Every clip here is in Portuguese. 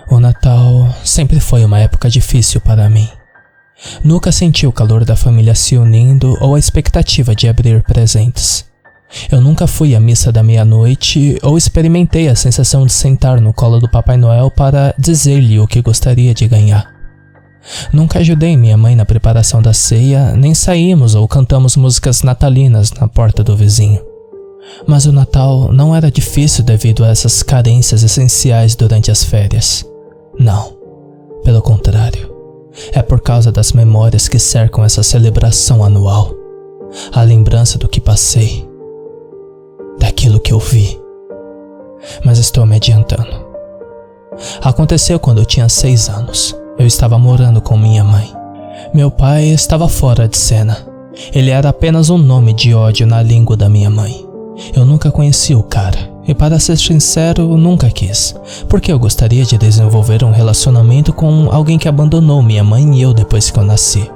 O Natal sempre foi uma época difícil para mim. Nunca senti o calor da família se unindo ou a expectativa de abrir presentes. Eu nunca fui à missa da meia-noite ou experimentei a sensação de sentar no colo do Papai Noel para dizer-lhe o que gostaria de ganhar. Nunca ajudei minha mãe na preparação da ceia, nem saímos ou cantamos músicas natalinas na porta do vizinho. Mas o Natal não era difícil devido a essas carências essenciais durante as férias. Não, pelo contrário. É por causa das memórias que cercam essa celebração anual. A lembrança do que passei, daquilo que eu vi. Mas estou me adiantando. Aconteceu quando eu tinha 6 anos. Eu estava morando com minha mãe. Meu pai estava fora de cena. Ele era apenas um nome de ódio na língua da minha mãe. Eu nunca conheci o cara, e para ser sincero, nunca quis, porque eu gostaria de desenvolver um relacionamento com alguém que abandonou minha mãe e eu depois que eu nasci.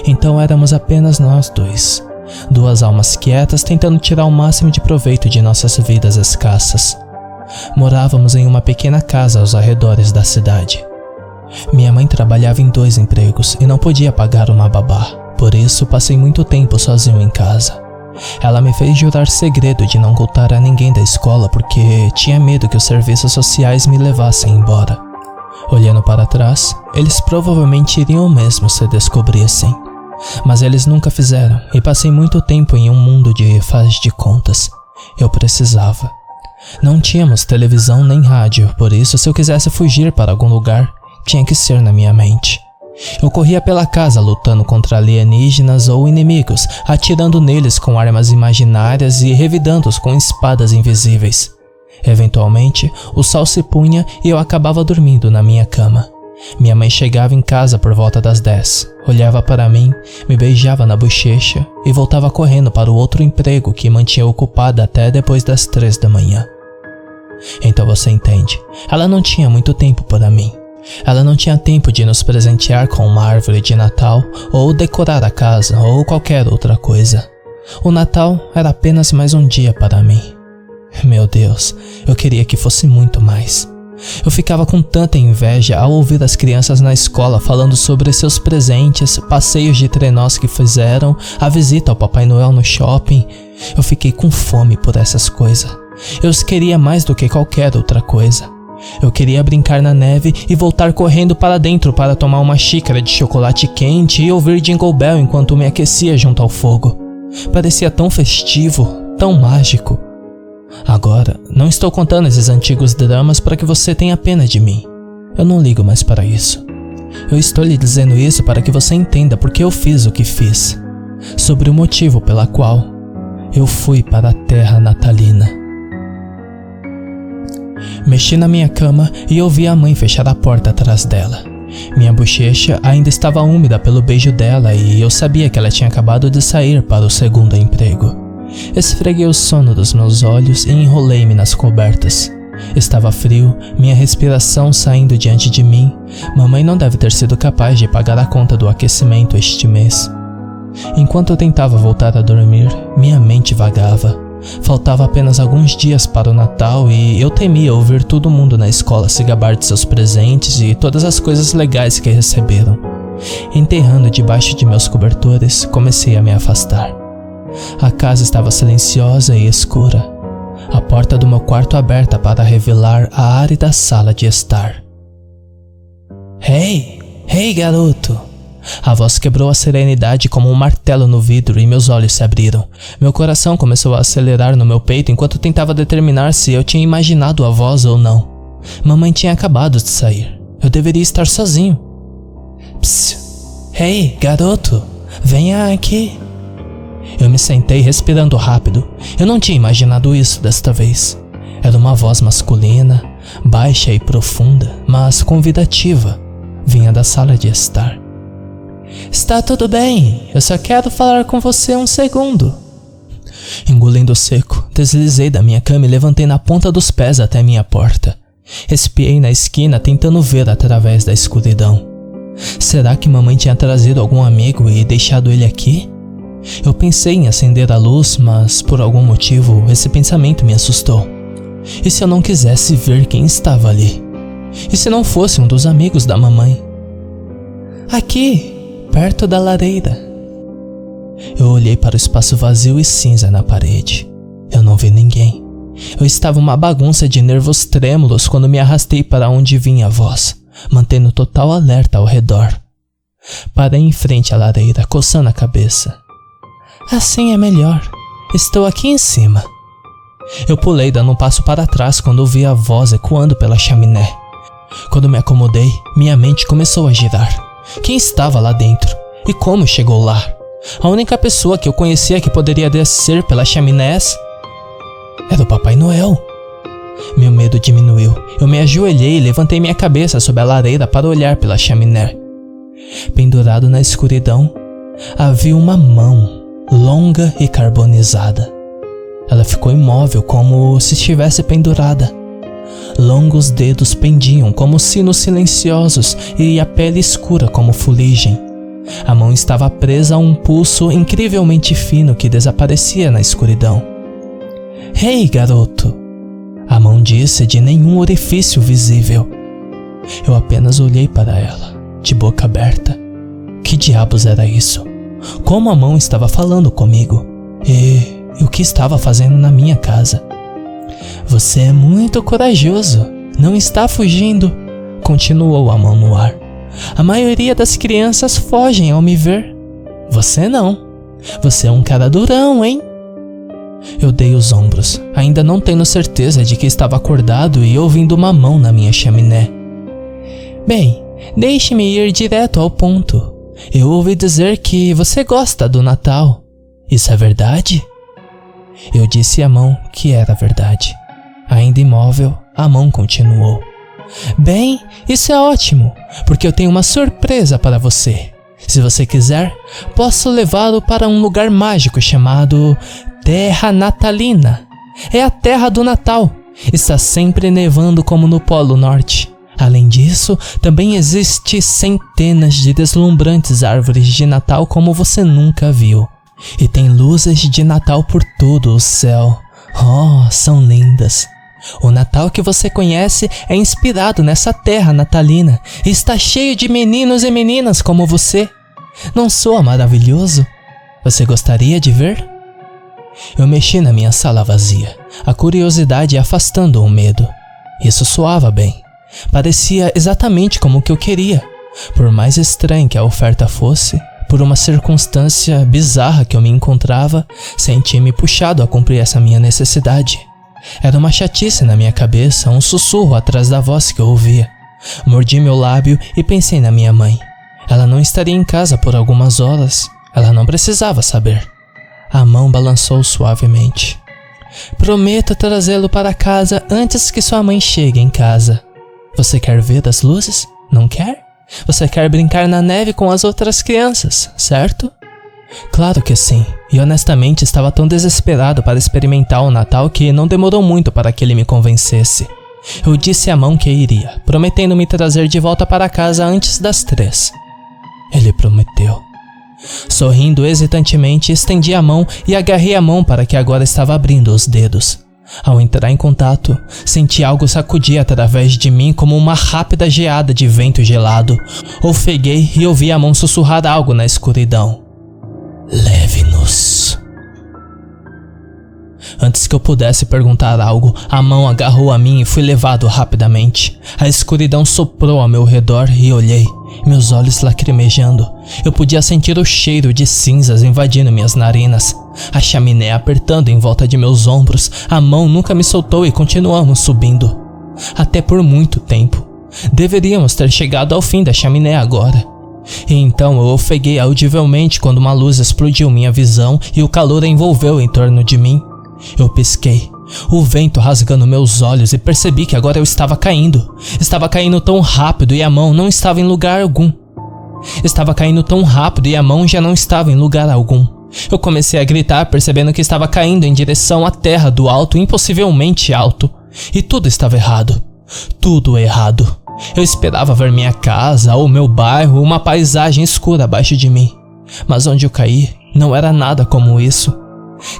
Então éramos apenas nós dois, duas almas quietas tentando tirar o máximo de proveito de nossas vidas escassas. Morávamos em uma pequena casa aos arredores da cidade. Minha mãe trabalhava em 2 empregos e não podia pagar uma babá, por isso passei muito tempo sozinho em casa. Ela me fez jurar segredo de não contar a ninguém da escola porque tinha medo que os serviços sociais me levassem embora. Olhando para trás, eles provavelmente iriam mesmo se descobrissem. Mas eles nunca fizeram e passei muito tempo em um mundo de faz de contas. Eu precisava. Não tínhamos televisão nem rádio, por isso se eu quisesse fugir para algum lugar, tinha que ser na minha mente. Eu corria pela casa lutando contra alienígenas ou inimigos, atirando neles com armas imaginárias e revidando-os com espadas invisíveis. Eventualmente, o sol se punha e eu acabava dormindo na minha cama. Minha mãe chegava em casa por volta das 10, olhava para mim, me beijava na bochecha e voltava correndo para o outro emprego que mantinha ocupada até depois das 3 da manhã. Então você entende, ela não tinha muito tempo para mim. Ela não tinha tempo de nos presentear com uma árvore de Natal ou decorar a casa ou qualquer outra coisa. O Natal era apenas mais um dia para mim. Meu Deus, eu queria que fosse muito mais. Eu ficava com tanta inveja ao ouvir as crianças na escola falando sobre seus presentes, passeios de trenós que fizeram, a visita ao Papai Noel no shopping. Eu fiquei com fome por essas coisas. Eu os queria mais do que qualquer outra coisa. Eu queria brincar na neve e voltar correndo para dentro para tomar uma xícara de chocolate quente e ouvir Jingle Bell enquanto me aquecia junto ao fogo. Parecia tão festivo, tão mágico. Agora, não estou contando esses antigos dramas para que você tenha pena de mim. Eu não ligo mais para isso. Eu estou lhe dizendo isso para que você entenda porque eu fiz o que fiz. Sobre o motivo pela qual eu fui para a terra natalina. Mexi na minha cama e ouvi a mãe fechar a porta atrás dela. Minha bochecha ainda estava úmida pelo beijo dela e eu sabia que ela tinha acabado de sair para o 2º emprego. Esfreguei o sono dos meus olhos e enrolei-me nas cobertas. Estava frio, minha respiração saindo diante de mim. Mamãe não deve ter sido capaz de pagar a conta do aquecimento este mês. Enquanto eu tentava voltar a dormir, minha mente vagava. Faltava apenas alguns dias para o Natal e eu temia ouvir todo mundo na escola se gabar de seus presentes e todas as coisas legais que receberam. Enterrando debaixo de meus cobertores, comecei a me afastar. A casa estava silenciosa e escura. A porta do meu quarto aberta para revelar a árida sala de estar. Hey, garoto! A voz quebrou a serenidade como um martelo no vidro e meus olhos se abriram. Meu coração começou a acelerar no meu peito enquanto tentava determinar se eu tinha imaginado a voz ou não. Mamãe tinha acabado de sair. Eu deveria estar sozinho. Psst! Hey, garoto! Venha aqui! Eu me sentei respirando rápido. Eu não tinha imaginado isso desta vez. Era uma voz masculina, baixa e profunda, mas convidativa. Vinha da sala de estar. Está tudo bem, eu só quero falar com você um segundo. Engolindo seco, deslizei da minha cama e levantei na ponta dos pés até minha porta. Espiei na esquina tentando ver através da escuridão. Será que mamãe tinha trazido algum amigo e deixado ele aqui? Eu pensei em acender a luz, mas por algum motivo esse pensamento me assustou. E se eu não quisesse ver quem estava ali? E se não fosse um dos amigos da mamãe? Aqui, perto da lareira. Eu olhei para o espaço vazio e cinza na parede. Eu não vi ninguém. Eu estava uma bagunça de nervos trêmulos quando me arrastei para onde vinha a voz, mantendo total alerta ao redor. Parei em frente à lareira, coçando a cabeça. Assim é melhor. Estou aqui em cima. Eu pulei dando um passo para trás quando ouvi a voz ecoando pela chaminé. Quando me acomodei, minha mente começou a girar. Quem estava lá dentro? E como chegou lá? A única pessoa que eu conhecia que poderia descer pelas chaminés era o Papai Noel. Meu medo diminuiu. Eu me ajoelhei e levantei minha cabeça sob a lareira para olhar pela chaminé. Pendurado na escuridão, havia uma mão, longa e carbonizada. Ela ficou imóvel como se estivesse pendurada. Longos dedos pendiam como sinos silenciosos e a pele escura como fuligem. A mão estava presa a um pulso incrivelmente fino que desaparecia na escuridão. Ei, garoto! A mão disse de nenhum orifício visível. Eu apenas olhei para ela, de boca aberta. Que diabos era isso? Como a mão estava falando comigo? E o que estava fazendo na minha casa? Você é muito corajoso, não está fugindo, continuou a mão no ar. A maioria das crianças fogem ao me ver. Você não. Você é um cara durão, hein? Eu dei os ombros, ainda não tendo certeza de que estava acordado e ouvindo uma mão na minha chaminé. Bem, deixe-me ir direto ao ponto. Eu ouvi dizer que você gosta do Natal. Isso é verdade? Eu disse à mão que era verdade. Ainda imóvel, a mão continuou. Bem, isso é ótimo, porque eu tenho uma surpresa para você. Se você quiser, posso levá-lo para um lugar mágico chamado Terra Natalina. É a terra do Natal. Está sempre nevando como no Polo Norte. Além disso, também existe centenas de deslumbrantes árvores de Natal como você nunca viu. E tem luzes de Natal por todo o céu. Oh, são lindas. O Natal que você conhece é inspirado nessa terra natalina e está cheio de meninos e meninas como você. Não soa maravilhoso? Você gostaria de ver? Eu mexi na minha sala vazia, a curiosidade afastando o medo. Isso soava bem. Parecia exatamente como o que eu queria. Por mais estranha que a oferta fosse, por uma circunstância bizarra que eu me encontrava, senti-me puxado a cumprir essa minha necessidade. Era uma chatice na minha cabeça, um sussurro atrás da voz que eu ouvia. Mordi meu lábio e pensei na minha mãe. Ela não estaria em casa por algumas horas. Ela não precisava saber. A mão balançou suavemente. Prometo trazê-lo para casa antes que sua mãe chegue em casa. Você quer ver as luzes? Não quer? Você quer brincar na neve com as outras crianças, certo? Claro que sim, e honestamente estava tão desesperado para experimentar o Natal que não demorou muito para que ele me convencesse. Eu disse à mão que iria, prometendo me trazer de volta para casa antes das 3. Ele prometeu. Sorrindo hesitantemente, estendi a mão e agarrei a mão para que agora estava abrindo os dedos. Ao entrar em contato, senti algo sacudir através de mim como uma rápida geada de vento gelado. Ofeguei e ouvi a mão sussurrar algo na escuridão. Leve-nos. Antes que eu pudesse perguntar algo, a mão agarrou a mim e fui levado rapidamente. A escuridão soprou ao meu redor e olhei, meus olhos lacrimejando. Eu podia sentir o cheiro de cinzas invadindo minhas narinas. A chaminé apertando em volta de meus ombros. A mão nunca me soltou e continuamos subindo. Até por muito tempo. Deveríamos ter chegado ao fim da chaminé agora. E então eu ofeguei audivelmente quando uma luz explodiu minha visão e o calor a envolveu em torno de mim. Eu pisquei, o vento rasgando meus olhos, e percebi que agora eu estava caindo. Estava caindo tão rápido e a mão não estava em lugar algum. Estava caindo tão rápido e a mão já não estava em lugar algum. Eu comecei a gritar, percebendo que estava caindo em direção à terra do alto, impossivelmente alto. E tudo estava errado. Tudo errado. Eu esperava ver minha casa ou meu bairro, uma paisagem escura abaixo de mim. Mas onde eu caí, não era nada como isso.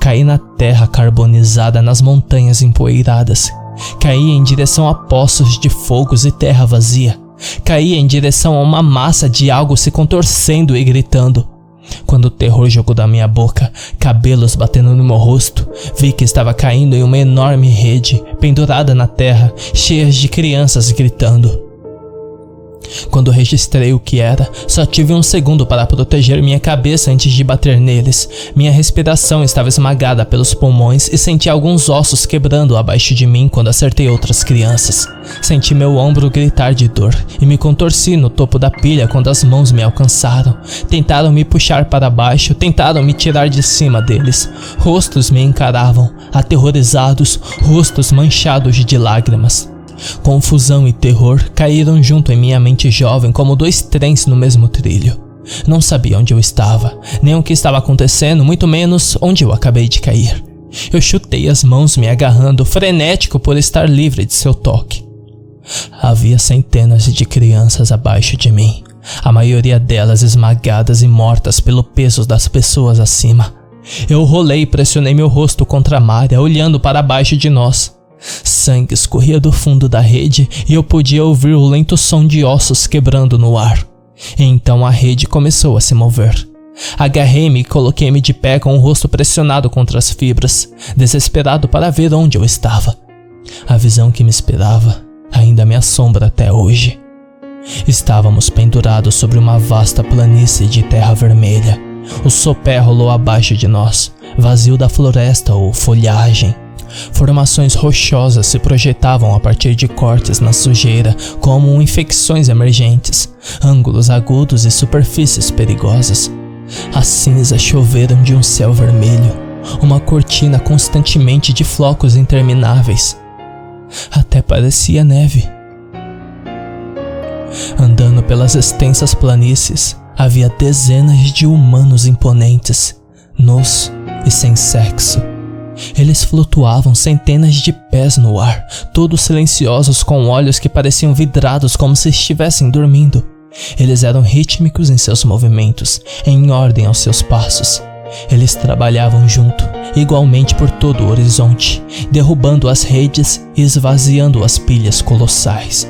Caí na terra carbonizada, nas montanhas empoeiradas. Caía em direção a poços de fogos e terra vazia. Caía em direção a uma massa de algo se contorcendo e gritando. Quando o terror jogou da minha boca, cabelos batendo no meu rosto, vi que estava caindo em uma enorme rede, pendurada na terra, cheia de crianças gritando. Quando registrei o que era, só tive um segundo para proteger minha cabeça antes de bater neles. Minha respiração estava esmagada pelos pulmões e senti alguns ossos quebrando abaixo de mim quando acertei outras crianças. Senti meu ombro gritar de dor e me contorci no topo da pilha quando as mãos me alcançaram. Tentaram me puxar para baixo, tentaram me tirar de cima deles. Rostos me encaravam, aterrorizados, rostos manchados de lágrimas. Confusão e terror caíram junto em minha mente jovem como dois trens no mesmo trilho. Não sabia onde eu estava, nem o que estava acontecendo, muito menos onde eu acabei de cair. Eu chutei as mãos me agarrando, frenético por estar livre de seu toque. Havia centenas de crianças abaixo de mim, a maioria delas esmagadas e mortas pelo peso das pessoas acima. Eu rolei e pressionei meu rosto contra a malha, olhando para baixo de nós. Sangue escorria do fundo da rede e eu podia ouvir o lento som de ossos quebrando no ar. E então a rede começou a se mover. Agarrei-me e coloquei-me de pé com o rosto pressionado contra as fibras, desesperado para ver onde eu estava. A visão que me esperava ainda me assombra até hoje. Estávamos pendurados sobre uma vasta planície de terra vermelha. O sopé rolou abaixo de nós, vazio da floresta ou folhagem. Formações rochosas se projetavam a partir de cortes na sujeira, como infecções emergentes, ângulos agudos e superfícies perigosas. As cinzas choveram de um céu vermelho, uma cortina constantemente de flocos intermináveis. Até parecia neve. Andando pelas extensas planícies, havia dezenas de humanos imponentes, nus e sem sexo. Eles flutuavam centenas de pés no ar, todos silenciosos com olhos que pareciam vidrados como se estivessem dormindo. Eles eram rítmicos em seus movimentos, em ordem aos seus passos. Eles trabalhavam junto, igualmente por todo o horizonte, derrubando as redes e esvaziando as pilhas colossais.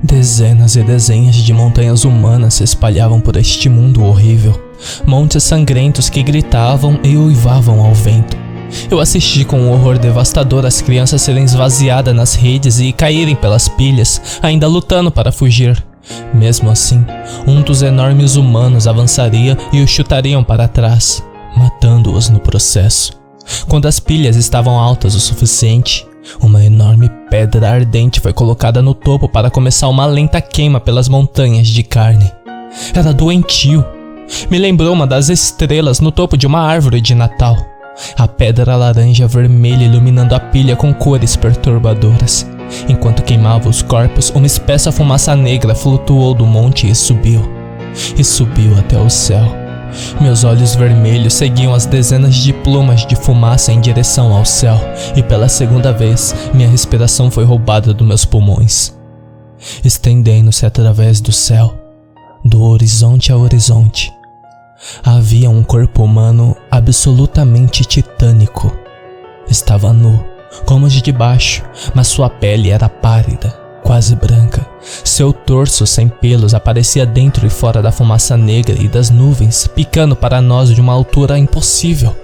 Dezenas e dezenas de montanhas humanas se espalhavam por este mundo horrível, montes sangrentos que gritavam e uivavam ao vento. Eu assisti com um horror devastador as crianças serem esvaziadas nas redes e caírem pelas pilhas, ainda lutando para fugir. Mesmo assim, um dos enormes humanos avançaria e os chutariam para trás, matando-os no processo. Quando as pilhas estavam altas o suficiente, uma enorme pedra ardente foi colocada no topo para começar uma lenta queima pelas montanhas de carne. Era doentio. Me lembrou uma das estrelas no topo de uma árvore de Natal. A pedra laranja vermelha iluminando a pilha com cores perturbadoras. Enquanto queimava os corpos, uma espessa fumaça negra flutuou do monte e subiu. E subiu até o céu. Meus olhos vermelhos seguiam as dezenas de plumas de fumaça em direção ao céu, e pela segunda vez, minha respiração foi roubada dos meus pulmões. Estendendo-se através do céu, do horizonte a horizonte, havia um corpo humano absolutamente titânico. Estava nu, como os de baixo, mas sua pele era pálida, quase branca. Seu torso sem pelos aparecia dentro e fora da fumaça negra e das nuvens, picando para nós de uma altura impossível.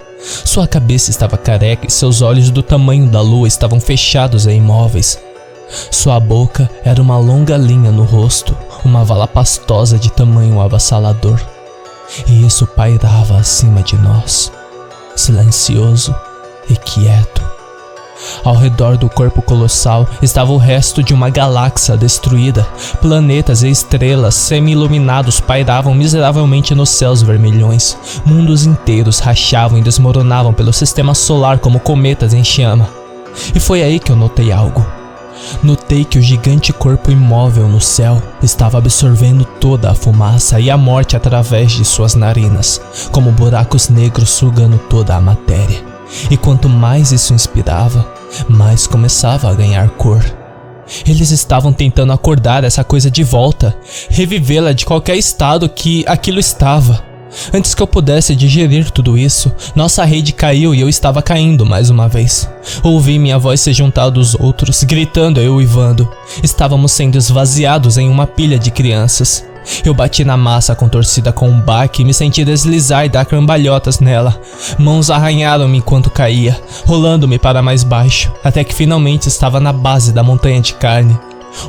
Sua cabeça estava careca e seus olhos do tamanho da lua estavam fechados e imóveis. Sua boca era uma longa linha no rosto, uma vala pastosa de tamanho avassalador. E isso pairava acima de nós, silencioso e quieto. Ao redor do corpo colossal estava o resto de uma galáxia destruída. Planetas e estrelas semi-iluminados pairavam miseravelmente nos céus vermelhões. Mundos inteiros rachavam e desmoronavam pelo sistema solar como cometas em chama. E foi aí que eu notei algo. Notei que o gigante corpo imóvel no céu estava absorvendo toda a fumaça e a morte através de suas narinas, como buracos negros sugando toda a matéria. E quanto mais isso inspirava, mais começava a ganhar cor. Eles estavam tentando acordar essa coisa de volta, revivê-la de qualquer estado que aquilo estava. Antes que eu pudesse digerir tudo isso, nossa rede caiu e eu estava caindo mais uma vez. Ouvi minha voz se juntar dos outros, gritando eu e Vando. Estávamos sendo esvaziados em uma pilha de crianças. Eu bati na massa contorcida com um baque e me senti deslizar e dar cambalhotas nela. Mãos arranharam-me enquanto caía, rolando-me para mais baixo, até que finalmente estava na base da montanha de carne.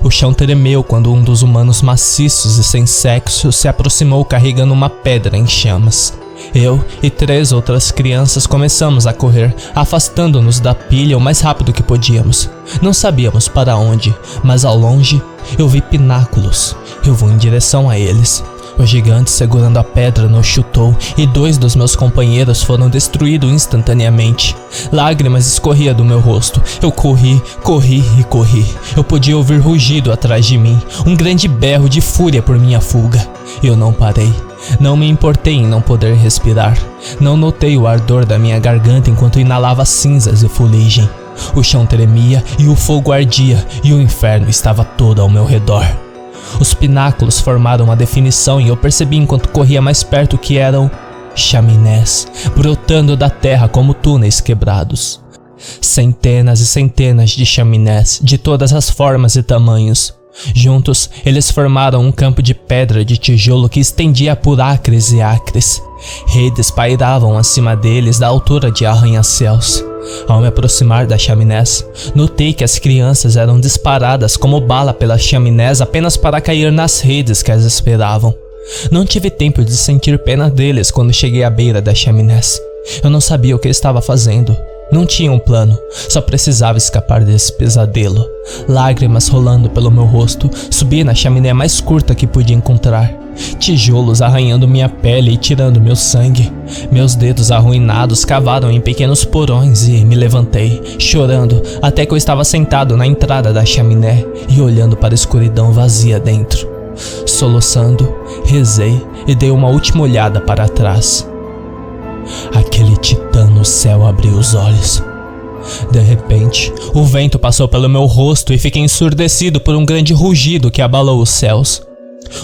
O chão tremeu quando um dos humanos maciços e sem sexo se aproximou carregando uma pedra em chamas. Eu e 3 outras crianças começamos a correr, afastando-nos da pilha o mais rápido que podíamos. Não sabíamos para onde, mas ao longe eu vi pináculos. Eu vou em direção a eles. O gigante segurando a pedra nos chutou e 2 dos meus companheiros foram destruídos instantaneamente. Lágrimas escorriam do meu rosto. Eu corri. Eu podia ouvir rugido atrás de mim, um grande berro de fúria por minha fuga. Eu não parei. Não me importei em não poder respirar. Não notei o ardor da minha garganta enquanto inalava cinzas e fuligem. O chão tremia e o fogo ardia e o inferno estava todo ao meu redor. Os pináculos formaram uma definição e eu percebi enquanto corria mais perto que eram chaminés, brotando da terra como túneis quebrados. Centenas e centenas de chaminés, de todas as formas e tamanhos. Juntos, eles formaram um campo de pedra de tijolo que estendia por acres e acres. Redes pairavam acima deles da altura de arranha-céus. Ao me aproximar das chaminés, notei que as crianças eram disparadas como bala pelas chaminés apenas para cair nas redes que as esperavam. Não tive tempo de sentir pena deles quando cheguei à beira das chaminés. Eu não sabia o que estava fazendo. Não tinha um plano, só precisava escapar desse pesadelo. Lágrimas rolando pelo meu rosto, subi na chaminé mais curta que podia encontrar. Tijolos arranhando minha pele e tirando meu sangue. Meus dedos arruinados cavaram em pequenos porões e me levantei, chorando, até que eu estava sentado na entrada da chaminé e olhando para a escuridão vazia dentro. Soluçando, rezei e dei uma última olhada para trás. Aquele titã no céu abriu os olhos. De repente, o vento passou pelo meu rosto e fiquei ensurdecido por um grande rugido que abalou os céus.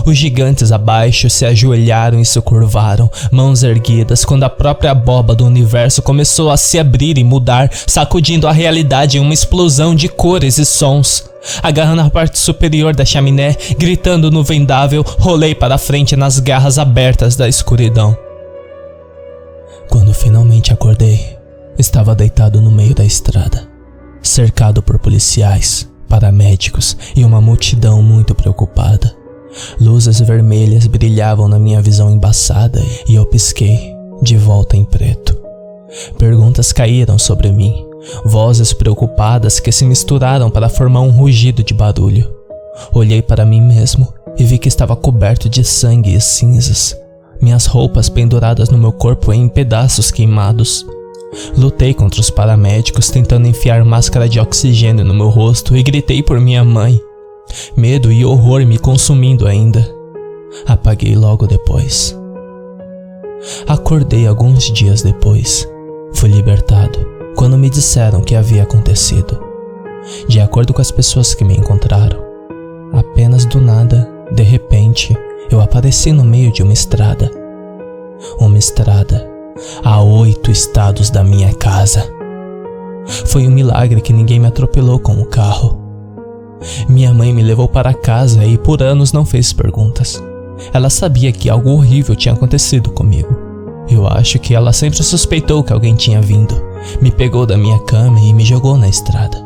Os gigantes abaixo se ajoelharam e se curvaram, mãos erguidas, quando a própria abóbora do universo começou a se abrir e mudar, sacudindo a realidade em uma explosão de cores e sons. Agarrando a parte superior da chaminé, gritando no vendável, rolei para a frente nas garras abertas da escuridão. Quando finalmente acordei, estava deitado no meio da estrada, cercado por policiais, paramédicos e uma multidão muito preocupada. Luzes vermelhas brilhavam na minha visão embaçada e eu pisquei, de volta em preto. Perguntas caíram sobre mim, vozes preocupadas que se misturaram para formar um rugido de barulho. Olhei para mim mesmo e vi que estava coberto de sangue e cinzas. Minhas roupas penduradas no meu corpo em pedaços queimados. Lutei contra os paramédicos tentando enfiar máscara de oxigênio no meu rosto e gritei por minha mãe. Medo e horror me consumindo ainda. Apaguei logo depois. Acordei alguns dias depois. Fui libertado quando me disseram o que havia acontecido. De acordo com as pessoas que me encontraram, apenas do nada, de repente, eu apareci no meio de uma estrada. Uma estrada a 8 estados da minha casa. Foi um milagre que ninguém me atropelou com o carro. Minha mãe me levou para casa e por anos não fez perguntas. Ela sabia que algo horrível tinha acontecido comigo. Eu acho que ela sempre suspeitou que alguém tinha vindo, me pegou da minha cama e me jogou na estrada.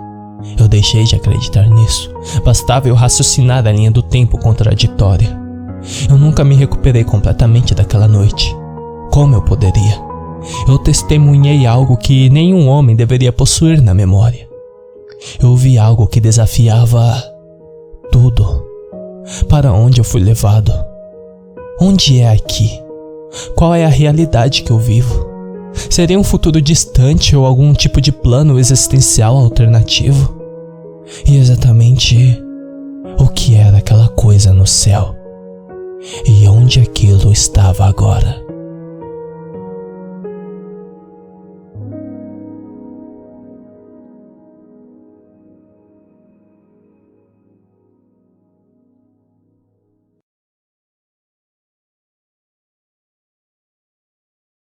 Eu deixei de acreditar nisso. Bastava eu raciocinar a linha do tempo contraditória. Eu nunca me recuperei completamente daquela noite. Como eu poderia? Eu testemunhei algo que nenhum homem deveria possuir na memória. Eu vi algo que desafiava tudo. Para onde eu fui levado? Onde é aqui? Qual é a realidade que eu vivo? Seria um futuro distante ou algum tipo de plano existencial alternativo? E exatamente o que era aquela coisa no céu? E onde aquilo estava agora?